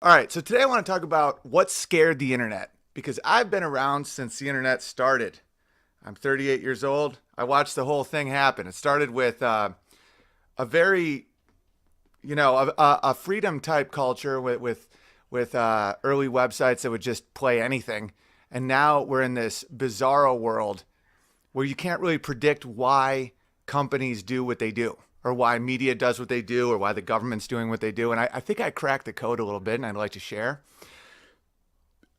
All right, so today I want to talk about what scared the internet because I've been around since the internet started. I'm 38 years old. I watched the whole thing happen. It started with a very, a freedom type culture with early websites that would just play anything, and now we're in this bizarro world where you can't really predict why companies do what they do or why media does what they do or why the government's doing what they do. And I think I cracked the code a little bit and I'd like to share.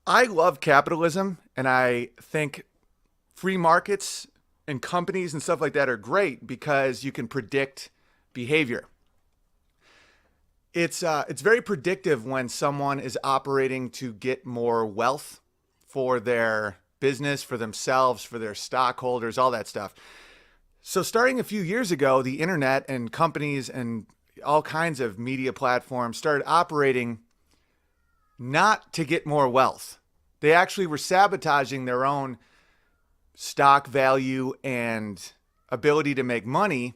I love capitalism and I think free markets and companies and stuff like that are great because you can predict behavior. It's very predictive when someone is operating to get more wealth for their business, for themselves, for their stockholders, all that stuff. So starting a few years ago, the internet and companies and all kinds of media platforms started operating not to get more wealth. They actually were sabotaging their own stock value and ability to make money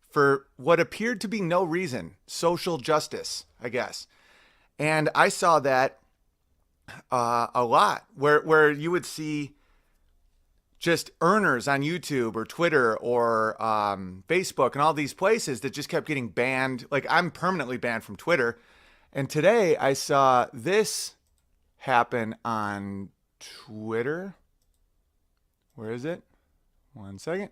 for what appeared to be no reason, social justice, I guess. And I saw that a lot where you would see just earners on YouTube or Twitter or Facebook and all these places that just kept getting banned. Like I'm permanently banned from Twitter. And today I saw this happen on Twitter. Where is it? One second.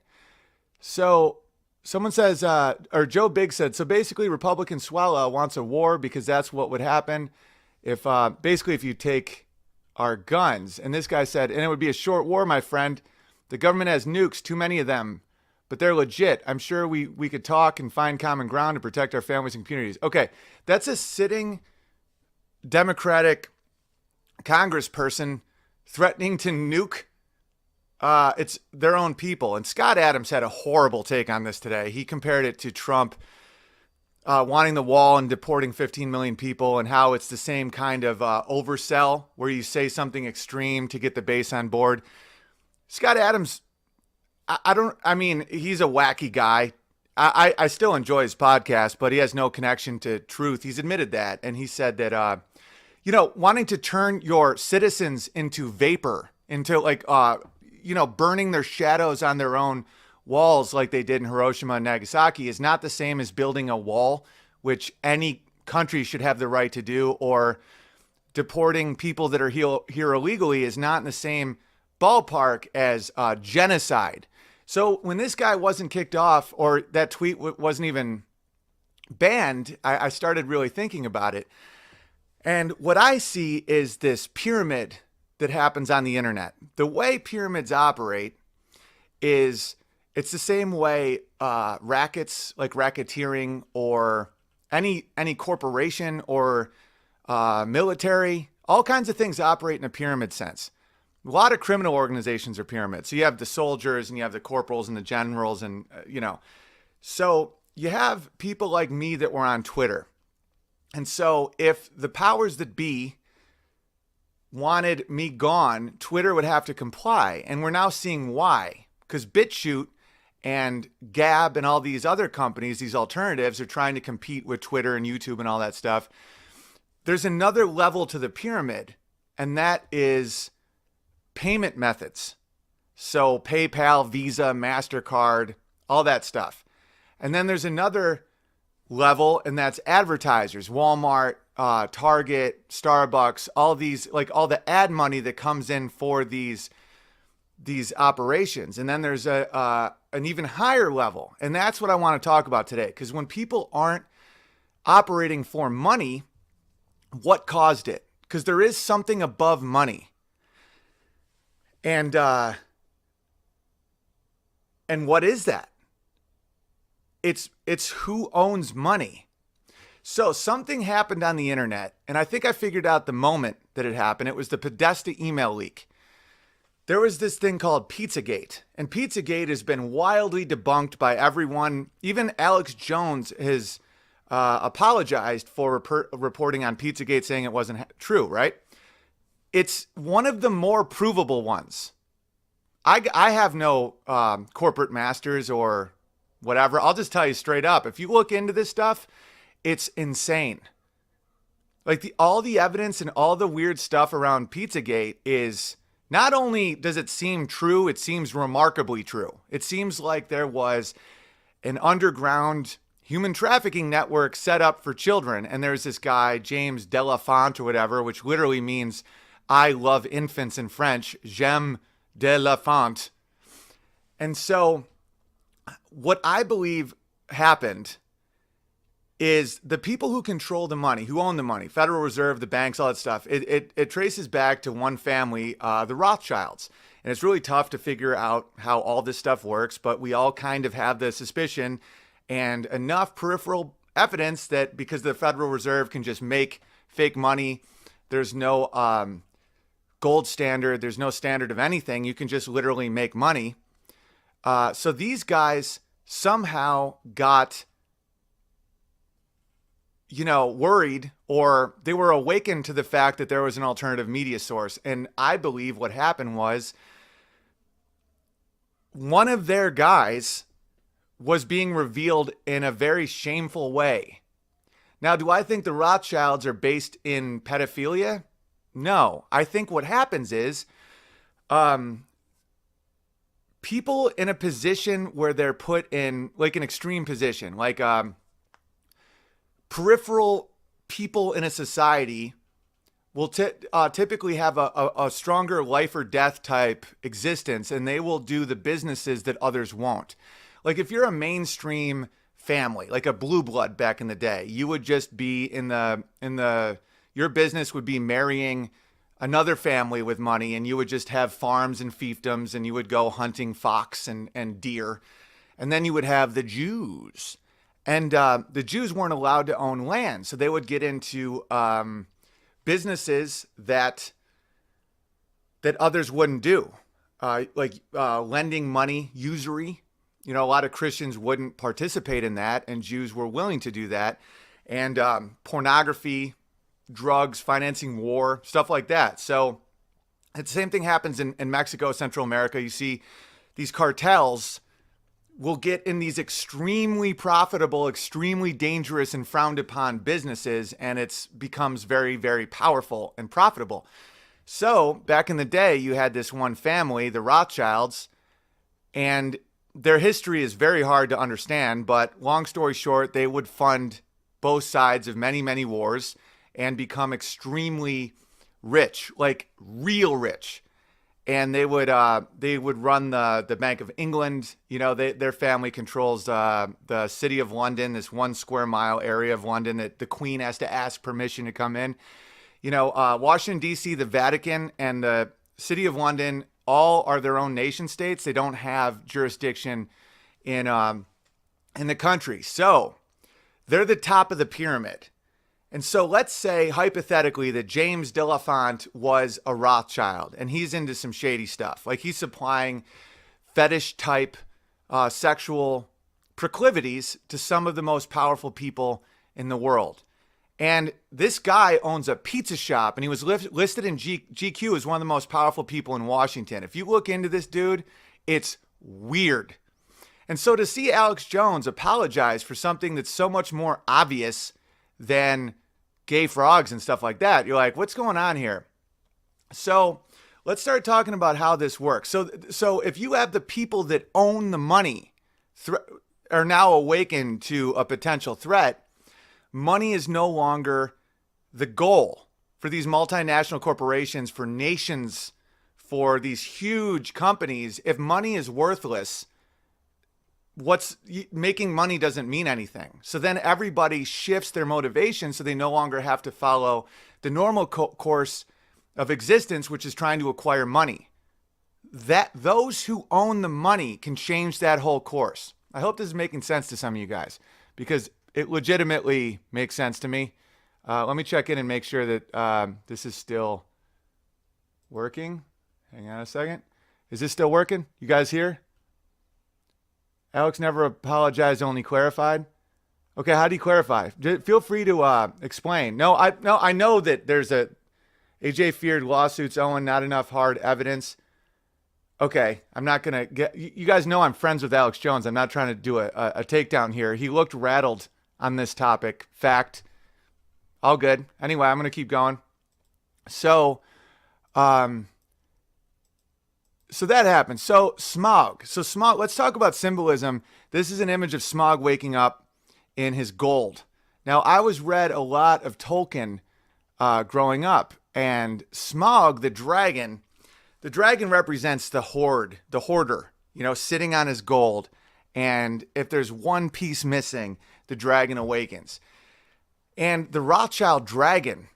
So someone says, or Joe Big said, so basically Republican Swallow wants a war because that's what would happen if basically if you take our guns. And this guy said, and it would be a short war, my friend. The government has nukes, too many of them, but they're legit. I'm sure we could talk and find common ground to protect our families and communities. Okay, that's a sitting Democratic congressperson threatening to nuke it's their own people. And Scott Adams had a horrible take on this today. He compared it to Trump wanting the wall and deporting 15 million people and how it's the same kind of oversell where you say something extreme to get the base on board. Scott Adams, I mean, he's a wacky guy. I still enjoy his podcast, but he has no connection to truth. He's admitted that. And he said that, wanting to turn your citizens into vapor, into like, burning their shadows on their own walls like they did in Hiroshima and Nagasaki is not the same as building a wall, which any country should have the right to do, or deporting people that are here illegally is not in the same ballpark as genocide. So when this guy wasn't kicked off or that tweet wasn't even banned, I started really thinking about it. And what I see is this pyramid that happens on the internet. The way pyramids operate is it's the same way rackets like racketeering or any corporation or military, all kinds of things operate in a pyramid sense. A lot of criminal organizations are pyramids. So you have the soldiers and you have the corporals and the generals and, So you have people like me that were on Twitter. And so if the powers that be wanted me gone, Twitter would have to comply. And we're now seeing why. Because BitChute and Gab and all these other companies, these alternatives, are trying to compete with Twitter and YouTube and all that stuff. There's another level to the pyramid, and that is payment methods. So PayPal, Visa, MasterCard, all that stuff. And then there's another level, and that's advertisers, Walmart, Target, Starbucks, all these, like all the ad money that comes in for these operations. And then there's an even higher level. And that's what I want to talk about today. Because when people aren't operating for money, what caused it? Because there is something above money. And what is that? It's who owns money. So something happened on the internet, and I think I figured out the moment that it happened. It was the Podesta email leak. There was this thing called Pizzagate, and Pizzagate has been wildly debunked by everyone. Even Alex Jones has apologized for reporting on Pizzagate, saying it wasn't true, right? It's one of the more provable ones. I have no corporate masters or whatever. I'll just tell you straight up. If you look into this stuff, it's insane. Like all the evidence and all the weird stuff around Pizzagate is not only does it seem true, it seems remarkably true. It seems like there was an underground human trafficking network set up for children. And there's this guy, James Delafont or whatever, which literally means I love infants in French, J'aime de l'enfant. And so what I believe happened is the people who control the money, who own the money, Federal Reserve, the banks, all that stuff, it traces back to one family, the Rothschilds. And it's really tough to figure out how all this stuff works, but we all kind of have the suspicion and enough peripheral evidence that because the Federal Reserve can just make fake money, there's no gold standard, there's no standard of anything, you can just literally make money. So these guys somehow got worried, or they were awakened to the fact that there was an alternative media source. And I believe what happened was one of their guys was being revealed in a very shameful way. Now, do I think the Rothschilds are based in pedophilia? No. I think what happens is people in a position where they're put in like an extreme position, like peripheral people in a society will typically have a stronger life or death type existence, and they will do the businesses that others won't. Like if you're a mainstream family, like a blue blood back in the day, you would just be your business would be marrying another family with money, and you would just have farms and fiefdoms, and you would go hunting fox and deer. And then you would have the Jews. And the Jews weren't allowed to own land, so they would get into businesses that others wouldn't do, like lending money, usury. A lot of Christians wouldn't participate in that, and Jews were willing to do that. And pornography, drugs, financing war, stuff like that. So the same thing happens in Mexico, Central America. You see these cartels will get in these extremely profitable, extremely dangerous and frowned upon businesses, and it becomes very, very powerful and profitable. So back in the day, you had this one family, the Rothschilds, and their history is very hard to understand, but long story short, they would fund both sides of many, many wars and become extremely rich, like real rich. And they would run the Bank of England. Their family controls the city of London, this 1 square mile area of London that the Queen has to ask permission to come in. Washington, D.C., the Vatican, and the city of London all are their own nation states. They don't have jurisdiction in the country. So they're the top of the pyramid. And so let's say, hypothetically, that James Delafont was a Rothschild and he's into some shady stuff. Like he's supplying fetish type sexual proclivities to some of the most powerful people in the world. And this guy owns a pizza shop, and he was listed in GQ as one of the most powerful people in Washington. If you look into this dude, it's weird. And so to see Alex Jones apologize for something that's so much more obvious than gay frogs and stuff like that, you're like, what's going on here? So let's start talking about how this works. So if you have the people that own the money are now awakened to a potential threat, money is no longer the goal for these multinational corporations, for nations, for these huge companies. If money is worthless, making money doesn't mean anything. So then everybody shifts their motivation, so they no longer have to follow the normal course of existence, which is trying to acquire money. That those who own the money can change that whole course. I hope this is making sense to some of you guys, because it legitimately makes sense to me. Let me check in and make sure that this is still working. Hang on a second. Is this still working? You guys here? Alex never apologized, only clarified. Okay, how do you clarify? Feel free to explain. No, I know that there's a AJ feared lawsuits, Owen, not enough hard evidence. Okay, I'm not going to get... You guys know I'm friends with Alex Jones. I'm not trying to do a takedown here. He looked rattled on this topic. Fact. All good. Anyway, I'm going to keep going. So, um, so that happens. So Smaug. So Smaug, let's talk about symbolism. This is an image of Smaug waking up in his gold. Now, I was read a lot of Tolkien growing up, and Smaug, the dragon represents the hoard, the hoarder, sitting on his gold. And if there's one piece missing, the dragon awakens. And the Rothschild dragon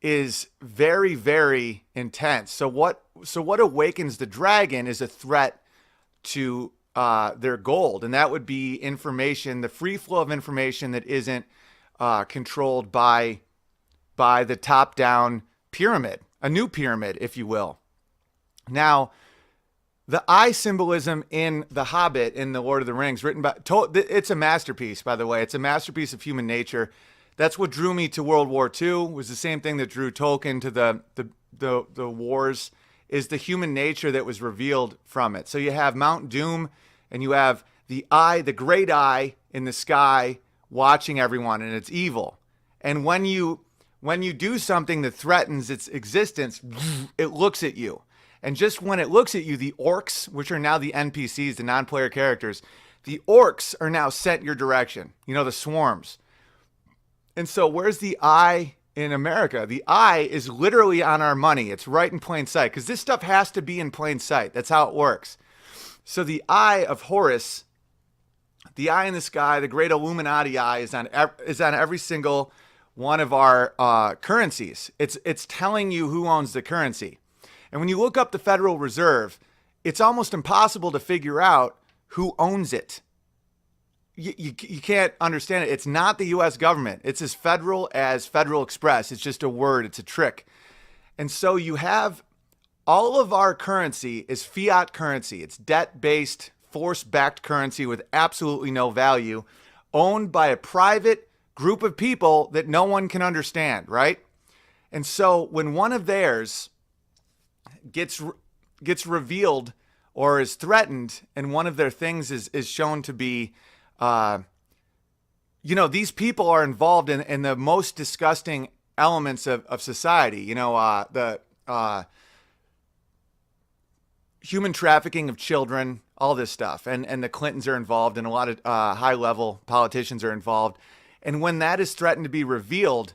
is very, very intense. So what awakens the dragon is a threat to their gold, and that would be information, the free flow of information that isn't controlled by the top-down pyramid, a new pyramid, if you will. Now, the eye symbolism in The Hobbit, in The Lord of the Rings, written by, it's a masterpiece, by the way. It's a masterpiece of human nature. That's what drew me to World War II. Was the same thing that drew Tolkien to the wars, is the human nature that was revealed from it. So you have Mount Doom, and you have the eye, the great eye in the sky, watching everyone, and it's evil. And when you do something that threatens its existence, it looks at you. And just when it looks at you, the orcs, which are now the NPCs, the non-player characters, the orcs are now sent your direction. The swarms. And so where's the eye in America? The eye is literally on our money. It's right in plain sight, because this stuff has to be in plain sight. That's how it works. So the eye of Horus, the eye in the sky, the great Illuminati eye, is on every single one of our currencies. It's telling you who owns the currency. And when you look up the Federal Reserve, it's almost impossible to figure out who owns it. You can't understand it. It's not the U.S. government. It's as federal as Federal Express. It's just a word. It's a trick. And so you have all of our currency is fiat currency. It's debt-based, force-backed currency with absolutely no value, owned by a private group of people that no one can understand, right? And so when one of theirs gets revealed or is threatened, and one of their things is shown to be, these people are involved in the most disgusting elements of society. The human trafficking of children, all this stuff. And the Clintons are involved, and a lot of high-level politicians are involved. And when that is threatened to be revealed,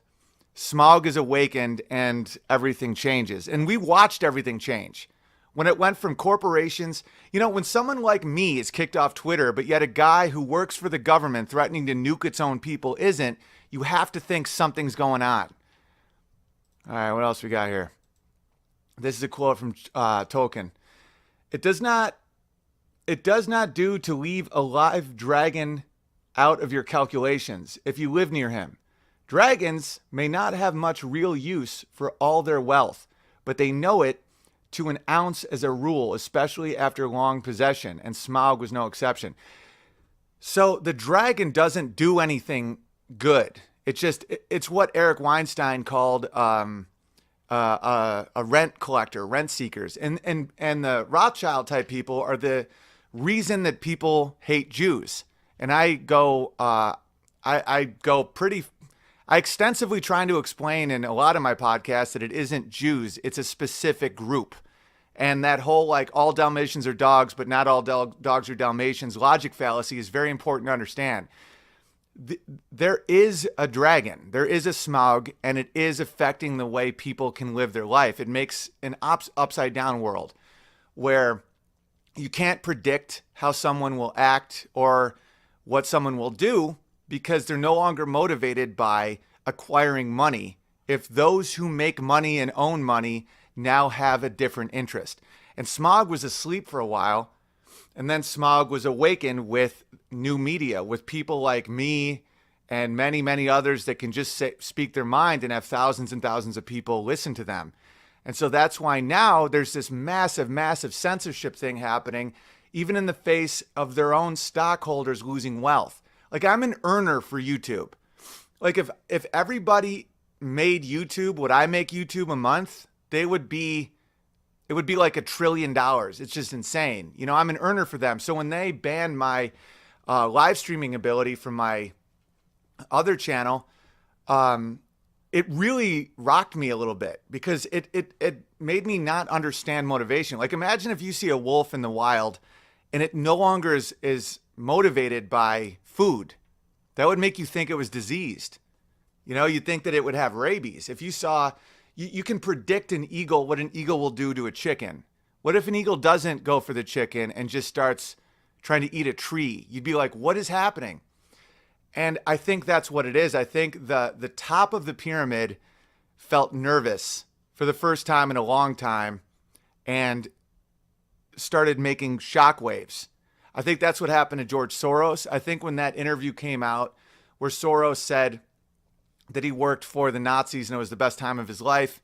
Smaug is awakened and everything changes. And we watched everything change. When it went from corporations, when someone like me is kicked off Twitter, but yet a guy who works for the government threatening to nuke its own people isn't, you have to think something's going on. All right, what else we got here? This is a quote from Tolkien. It does not do to leave a live dragon out of your calculations if you live near him. Dragons may not have much real use for all their wealth, but they know it to an ounce as a rule, especially after long possession, and Smaug was no exception. So the dragon doesn't do anything good. It's what Eric Weinstein called a rent collector, rent seekers. And the Rothschild type people are the reason that people hate Jews. And I extensively trying to explain in a lot of my podcasts that it isn't Jews, it's a specific group. And that whole all Dalmatians are dogs, but not all dogs are Dalmatians logic fallacy is very important to understand. There is a dragon, there is a Smaug, and it is affecting the way people can live their life. It makes an upside down world where you can't predict how someone will act or what someone will do, because they're no longer motivated by acquiring money if those who make money and own money now have a different interest. And Smaug was asleep for a while, and then Smaug was awakened with new media, with people like me and many, many others that can just speak their mind and have thousands and thousands of people listen to them. And so that's why now there's this massive, massive censorship thing happening, even in the face of their own stockholders losing wealth. I'm an earner for YouTube. If everybody made YouTube what I make YouTube a month, it would be like $1 trillion. It's just insane. I'm an earner for them. So when they banned my live streaming ability from my other channel, it really rocked me a little bit because it made me not understand motivation. Like imagine if you see a wolf in the wild and it no longer is motivated by food. That would make you think it was diseased. You know, you'd think that it would have rabies. If you saw, you can predict an eagle, what an eagle will do to a chicken. What if an eagle doesn't go for the chicken and just starts trying to eat a tree? You'd be like, what is happening? And I think that's what it is. I think the top of the pyramid felt nervous for the first time in a long time and started making shockwaves. I think that's what happened to George Soros. I think when that interview came out where Soros said that he worked for the Nazis and it was the best time of his life,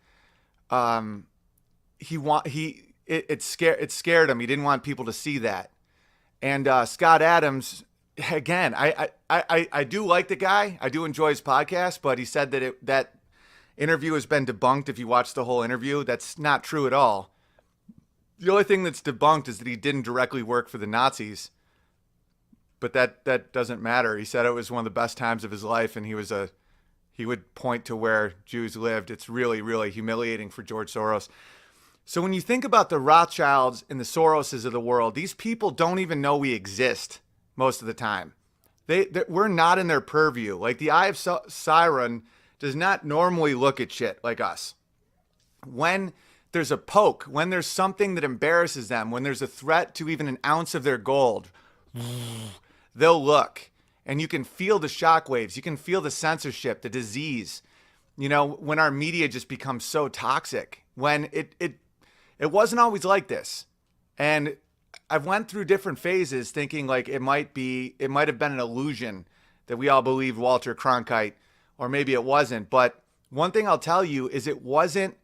it scared him. He didn't want people to see that. And Scott Adams, again, I do like the guy. I do enjoy his podcast, but he said that that interview has been debunked. If you watch the whole interview, that's not true at all. The only thing that's debunked is that he didn't directly work for the Nazis, but that doesn't matter. He said it was one of the best times of his life, and he would point to where Jews lived. It's really, really humiliating for George Soros. So when you think about the Rothschilds and the Soroses of the world, these people don't even know we exist most of the time. We're not in their purview. Like the Eye of Siren does not normally look at shit like us. When there's a poke, when there's something that embarrasses them, when there's a threat to even an ounce of their gold, they'll look. And you can feel the shockwaves. You can feel the censorship, the disease. You know, when our media just becomes so toxic. When it wasn't always like this. And I've went through different phases thinking like it might have been an illusion that we all believed Walter Cronkite, or maybe it wasn't. But one thing I'll tell you is it wasn't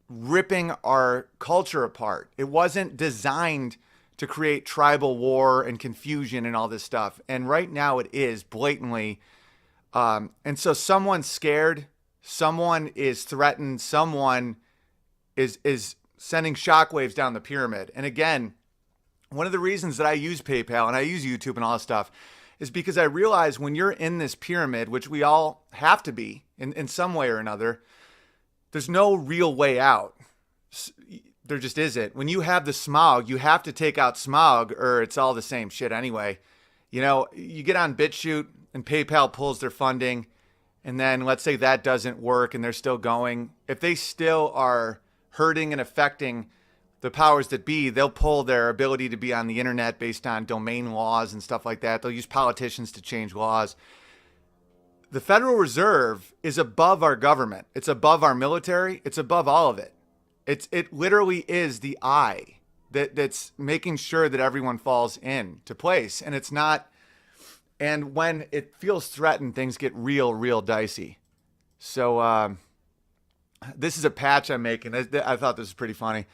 ripping our culture apart. It wasn't designed to create tribal war and confusion and all this stuff. And right now it is blatantly. And so someone's scared, someone is threatened, someone is sending shockwaves down the pyramid. And again, one of the reasons that I use PayPal and I use YouTube and all this stuff is because I realize when you're in this pyramid, which we all have to be in some way or another, there's no real way out. There just isn't. When you have the smog, you have to take out smog or it's all the same shit anyway. You know, you get on BitChute and PayPal pulls their funding and then let's say that doesn't work and they're still going. If they still are hurting and affecting the powers that be, they'll pull their ability to be on the internet based on domain laws and stuff like that. They'll use politicians to change laws. The Federal Reserve is above our government. It's above our military. It's above all of it. It literally is the eye that's making sure that everyone falls into place. And it's not, and when it feels threatened, things get real dicey. So this is a patch I'm making. I thought this was pretty funny.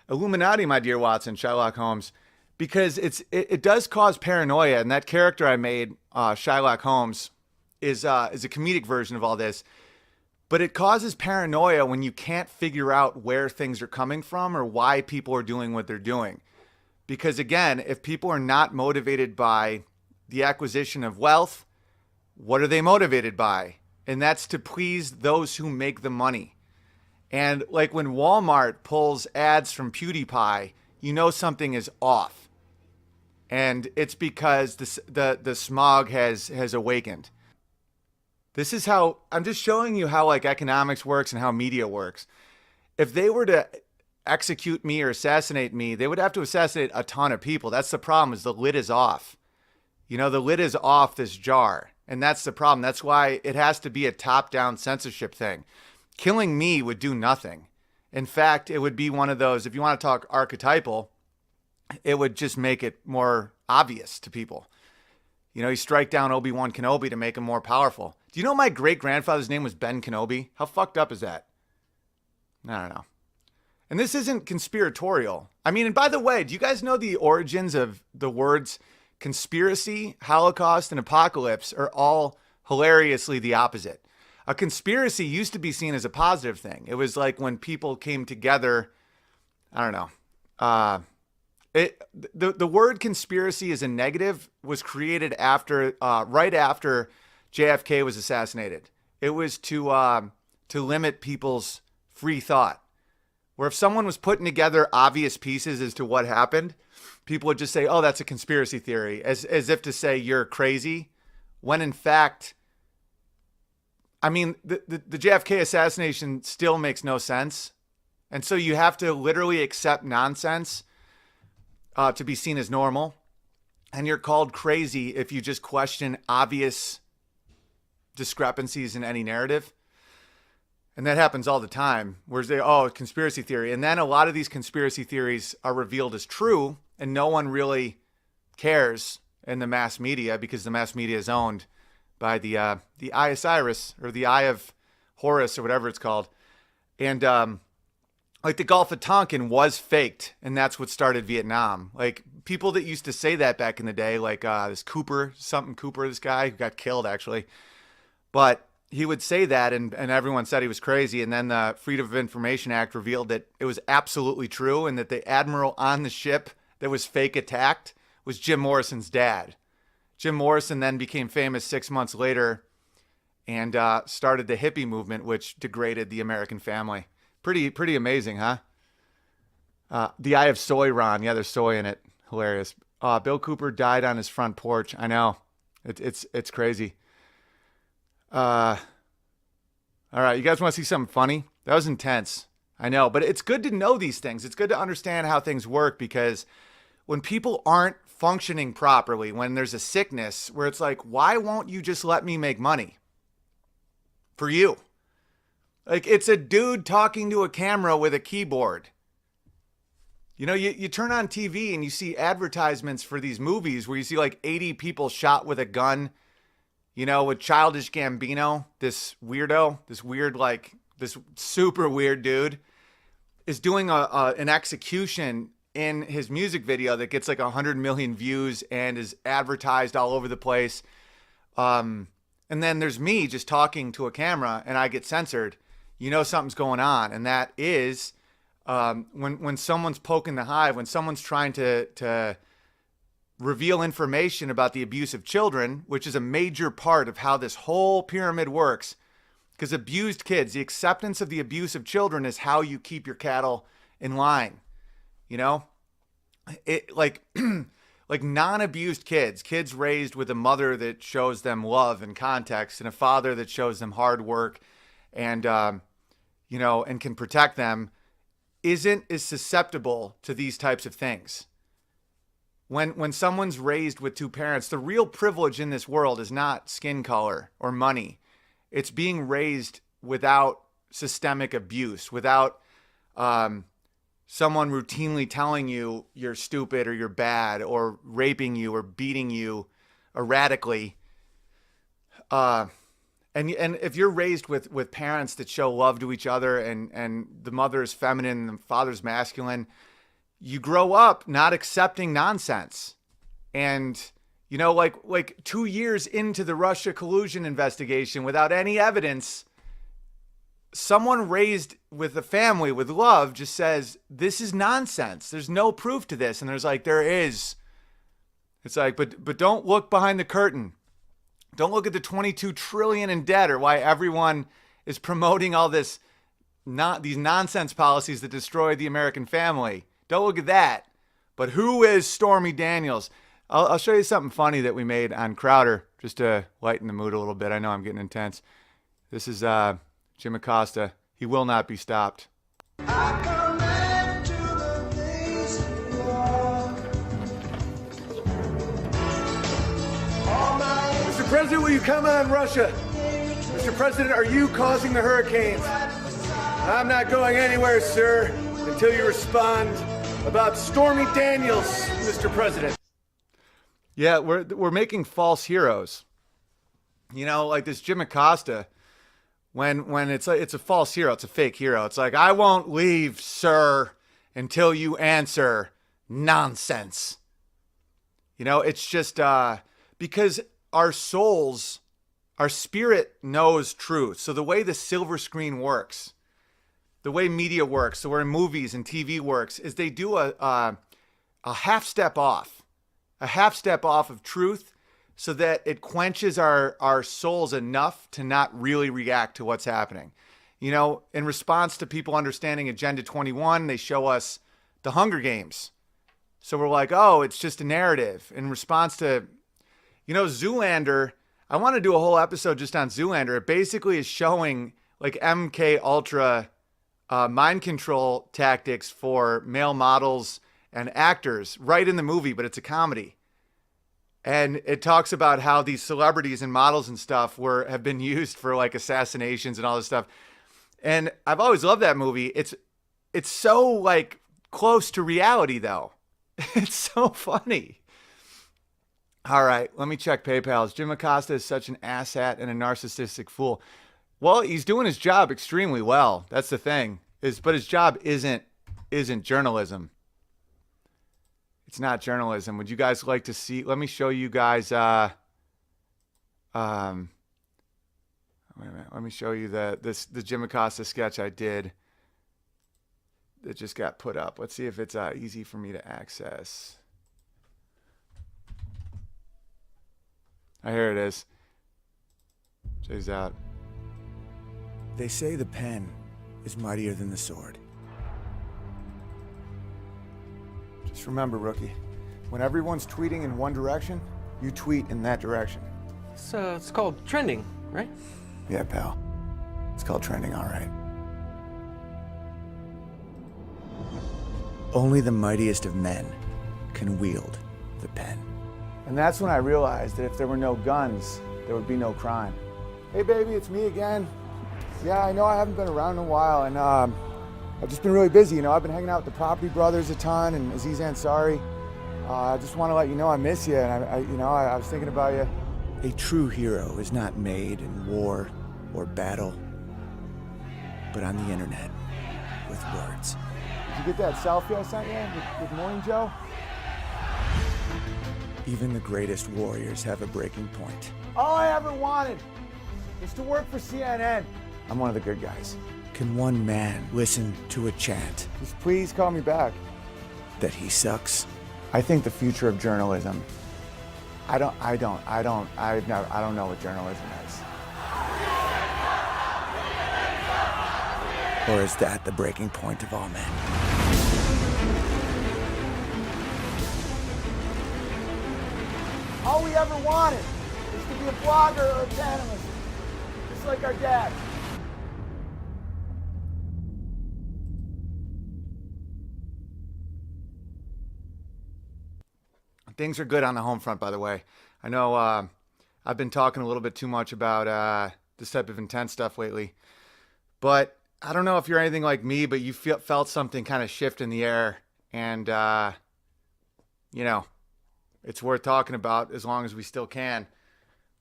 Illuminati, my dear Watson, Sherlock Holmes, because it does cause paranoia. And that character I made, Sherlock Holmes, is a comedic version of all this. But it causes paranoia when you can't figure out where things are coming from or why people are doing what they're doing. Because again, if people are not motivated by the acquisition of wealth, what are they motivated by? And that's to please those who make the money. And like when Walmart pulls ads from PewDiePie, you know something is off. And it's because the smog has awakened. This is how, I'm just showing you how like economics works and how media works. If they were to execute me or assassinate me, they would have to assassinate a ton of people. That's the problem, is the lid is off. You know, the lid is off this jar. And that's the problem. That's why it has to be a top-down censorship thing. Killing me would do nothing. In fact, it would be one of those, if you want to talk archetypal, it would just make it more obvious to people. You know, you strike down Obi-Wan Kenobi to make him more powerful. Do you know my great-grandfather's name was Ben Kenobi? How fucked up is that? I don't know. And this isn't conspiratorial. I mean, and by the way, do you guys know the origins of the words conspiracy, Holocaust, and apocalypse are all hilariously the opposite? A conspiracy used to be seen as a positive thing. It was like when people came together, I don't know. The word conspiracy as a negative was created after, right after JFK was assassinated. It was to to limit people's free thought. Where if someone was putting together obvious pieces as to what happened, people would just say, oh, that's a conspiracy theory, as if to say you're crazy, when in fact, I mean, the JFK assassination still makes no sense. And so you have to literally accept nonsense to be seen as normal. And you're called crazy if you just question obvious discrepancies in any narrative. And that happens all the time, where they, oh, conspiracy theory. And then a lot of these conspiracy theories are revealed as true, and no one really cares in the mass media because the mass media is owned by the Eye of Cyrus, or the Eye of Horus, or whatever it's called. And like the Gulf of Tonkin was faked, and that's what started Vietnam. Like people that used to say that back in the day, like this Cooper, this guy who got killed actually. But he would say that, and everyone said he was crazy. And then the Freedom of Information Act revealed that it was absolutely true, and that the admiral on the ship that was fake attacked was Jim Morrison's dad. Jim Morrison then became famous 6 months later and started the hippie movement, which degraded the American family. Pretty amazing, huh? The Eye of Soy, Ron. Yeah, there's soy in it. Hilarious. Bill Cooper died on his front porch. I know. It's crazy. All right, you guys want to see something funny? That was intense. I know, but it's good to know these things. It's good to understand how things work, because when people aren't functioning properly, when there's a sickness where it's like, why won't you just let me make money for you? Like, it's a dude talking to a camera with a keyboard. You know, you turn on TV and you see advertisements for these movies where you see like 80 people shot with a gun, you know, with Childish Gambino, this weirdo, this super weird dude is doing an execution in his music video that gets like 100 million views and is advertised all over the place. And then there's me just talking to a camera and I get censored. You know something's going on. And that is when someone's poking the hive, when someone's trying to reveal information about the abuse of children, which is a major part of how this whole pyramid works. Because abused kids, the acceptance of the abuse of children is how you keep your cattle in line. You know, it like non-abused kids raised with a mother that shows them love and context, and a father that shows them hard work and, you know, and can protect them, isn't as susceptible to these types of things. When someone's raised with two parents, the real privilege in this world is not skin color or money. It's being raised without systemic abuse, without someone routinely telling you you're stupid or you're bad, or raping you or beating you erratically. And if you're raised with parents that show love to each other, and the mother is feminine and the father's masculine, you grow up not accepting nonsense. And, you know, like 2 years into the Russia collusion investigation, without any evidence, someone raised with a family with love just says, this is nonsense. There's no proof to this. And there's like, there is. It's like, but don't look behind the curtain. Don't look at the 22 trillion in debt, or why everyone is promoting all these nonsense policies that destroy the American family. Don't look at that. But who is Stormy Daniels? I'll show you something funny that we made on Crowder, just to lighten the mood a little bit. I know I'm getting intense. This is Jim Acosta. He will not be stopped. Mr. President, will you come on, Russia? Mr. President, are you causing the hurricanes? I'm not going anywhere, sir, until you respond about Stormy Daniels, Mr. President. Yeah, we're making false heroes. You know, like this Jim Acosta, when it's like, it's a false hero, it's a fake hero. It's like, I won't leave, sir, until you answer nonsense. You know, it's just because our souls, our spirit knows truth. So the way the silver screen works, the way media works, the way movies and TV works, is they do a half step off of truth, so that it quenches our souls enough to not really react to what's happening. In response to people understanding Agenda 21, they show us the Hunger Games. So we're like, oh, it's just a narrative. In response to, Zoolander, I want to do a whole episode just on Zoolander. It basically is showing like MK Ultra mind control tactics for male models and actors right in the movie, but it's a comedy. And it talks about how these celebrities and models and stuff have been used for like assassinations and all this stuff. And I've always loved that movie. It's so like close to reality though. It's so funny. All right, let me check PayPal. Jim Acosta is such an asshat and a narcissistic fool. Well, he's doing his job extremely well. That's the thing. But his job isn't journalism. It's not journalism. Would you guys like to see? Let me show you guys. Wait a minute. Let me show you the Jim Acosta sketch I did that just got put up. Let's see if it's easy for me to access. Here it is. Check this out. They say the pen is mightier than the sword. Just remember, rookie, when everyone's tweeting in one direction, you tweet in that direction. It's called trending, right? Yeah, pal. It's called trending, all right. Only the mightiest of men can wield the pen. And that's when I realized that if there were no guns, there would be no crime. Hey, baby, it's me again. Yeah, I know I haven't been around in a while, and I've just been really busy. I've been hanging out with the Property Brothers a ton and Aziz Ansari. I just want to let you know I miss you, and I was thinking about you. A true hero is not made in war or battle, but on the internet with words. Did you get that selfie I sent you with Morning Joe? Even the greatest warriors have a breaking point. All I ever wanted was to work for CNN. I'm one of the good guys. Can one man listen to a chant? Just please call me back. That he sucks? I think the future of journalism. I don't know what journalism is. Or is that the breaking point of all men? All we ever wanted is to be a blogger or a journalist, just like our dad. Things are good on the home front, by the way. I know I've been talking a little bit too much about this type of intense stuff lately, but I don't know if you're anything like me, but you felt something kind of shift in the air, and it's worth talking about as long as we still can.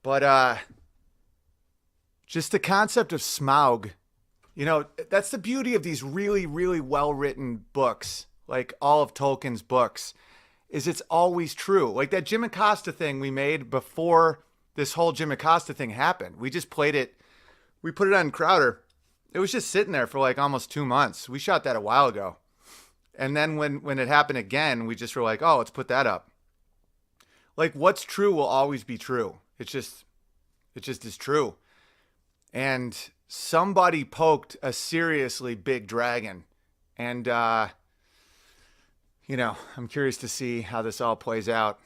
But just the concept of Smaug, that's the beauty of these really, really well-written books, like all of Tolkien's books, is it's always true. Like that Jim Acosta thing we made before this whole Jim Acosta thing happened. We just played it. We put it on Crowder. It was just sitting there for like almost 2 months. We shot that a while ago. And then when it happened again, we just were like, oh, let's put that up. Like what's true will always be true. It just is true. And somebody poked a seriously big dragon. And, I'm curious to see how this all plays out.